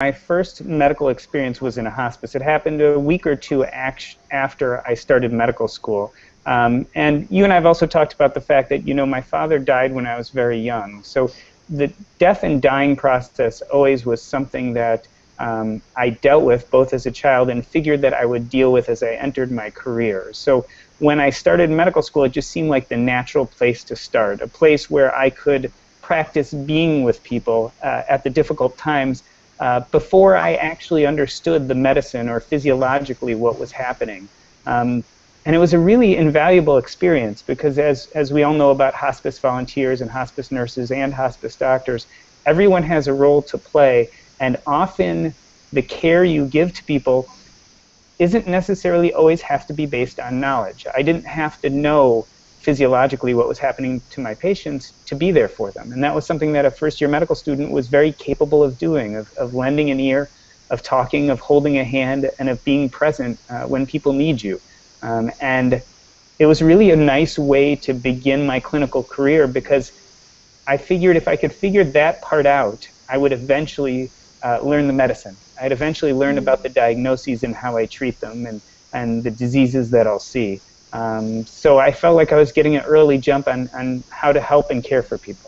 My first medical experience was in a hospice. It happened a week or two after I started medical school. And you and I have also talked about the fact that, my father died when I was very young. So the death and dying process always was something that I dealt with both as a child and figured that I would deal with as I entered my career. So when I started medical school, it just seemed like the natural place to start, a place where I could practice being with people at the difficult times before I actually understood the medicine or physiologically what was happening. And it was a really invaluable experience because as we all know about hospice volunteers and hospice nurses and hospice doctors, everyone has a role to play, and often the care you give to people isn't necessarily always have to be based on knowledge. I didn't have to know physiologically what was happening to my patients to be there for them. And that was something that a first-year medical student was very capable of doing, of lending an ear, of talking, of holding a hand, and of being present when people need you. And it was really a nice way to begin my clinical career because I figured if I could figure that part out, I would eventually learn the medicine. I'd eventually learn about the diagnoses and how I treat them and the diseases that I'll see. So I felt like I was getting an early jump on how to help and care for people.